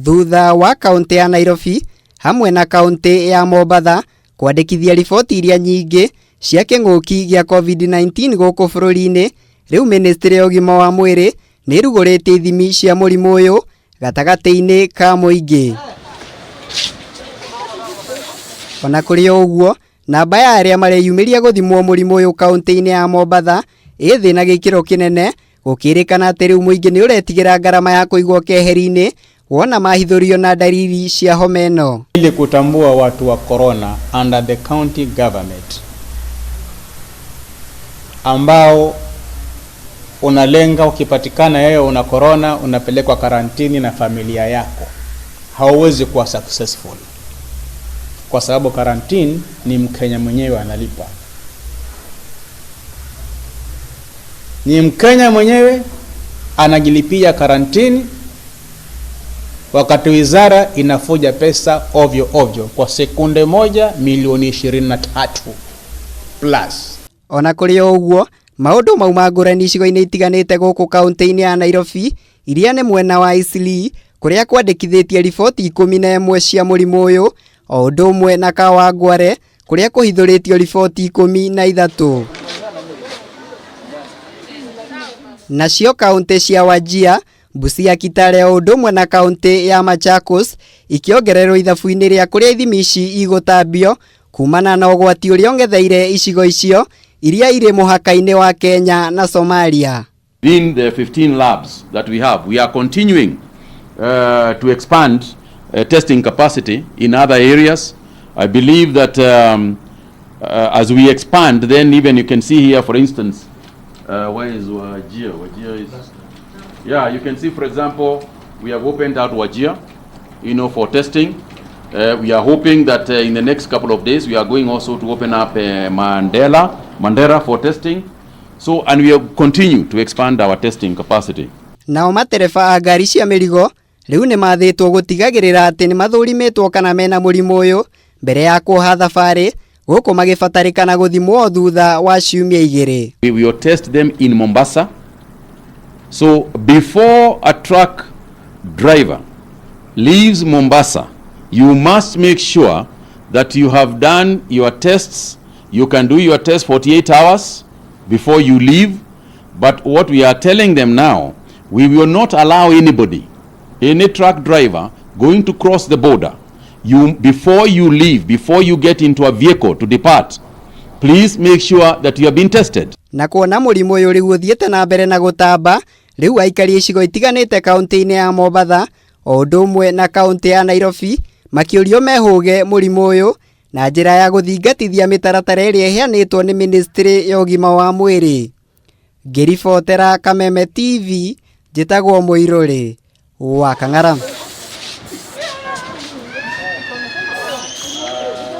Thutha wa kaunti ya Nairobi hamwe na kaunti ya Mombasa kwandikithia riboti iria nyingi cia king'uki gia COVID-19 guku bururi-ini, riu ministry ya ugima wa mwiri ni rugurite ithimi cia murimu uyu gatagati-ini ka muingi. Ona kuri uguo, namba ya aria mareyumiria guthimwo murimu uyu kaunti-ini ya Mombasa ithi na gikiro kinene, gukirikana ati riu muingi ni uretigira garama ya kuigwo keheri-ini wona mahithurio na dalili cia homa ino. Ili kutambua watu wa corona under the county government ambao unalenga, ukipatikana yeye una corona unapelekwa karantini na familia yako, hauwezi kuwa successful kwa sababu karantini ni Mkenya mwenyewe analipa. Ni Mkenya mwenyewe anajilipia karantini, wakati wizara inafuja pesa ovyo ovyo kwa sekunde moja milioni 23 plus. Ona kuri uguo, maundu mau magurani icigo-ini itiganite guku kaunti-ini ya Nairobi iria ni mwena wa Eastleigh kuria kwandikithitie riboti 11 cia murimu uyu, o undu umwe na Kawangware kuria kuhithuritio riboti 13. Nacio kaunti cia Wajir, Busia, Kitale o undu umwe na kaunti ya Machakos ikiongererwo ithabu-ini ria kuria ithimi ici igutambio kumana na ugwati uria ongetheire icigo icio iria iri muhaka-ini wa Kenya na Somalia. In the 15 labs that we have, we are continuing to expand testing capacity in other areas. I believe that as we expand, then even you can see here, for instance, where is Wajir? Wajir is, yeah, you can see, for example, we have opened out Wajir, for testing. We are hoping that in the next couple of days, we are going also to open up Mandera for testing. So, and we will continue to expand our testing capacity. Nao matereba a ngari cia mirigo riu ni mathitwo gutigagirira ati ni mathurimitwo kana mena murimu uyu mbere ya kuha thabari guku magibatarikana guthimwo thutha wa ciumia 2. We will test them in Mombasa. So before a truck driver leaves Mombasa, you must make sure that you have done your tests. You can do your test 48 hours before you leave. But what we are telling them now, we will not allow anybody, any truck driver going to cross the border. Before you leave, before you get into a vehicle to depart, please make sure that you have been tested. Na kuona murimu uyu riu uthiete na mbere na gutamba, riu aikari icigo itiganite kaunti-ini ya Mombasa o undu umwe na kaunti ya Nairobi makiurio mehuge murimu uyu na njira ya guthingatithia mitaratara iria iheanitwo ni ministry ya ugima wa mwiri. Ngiribotera Kameme TV, njitagwo Muiruri wa Kang'ara.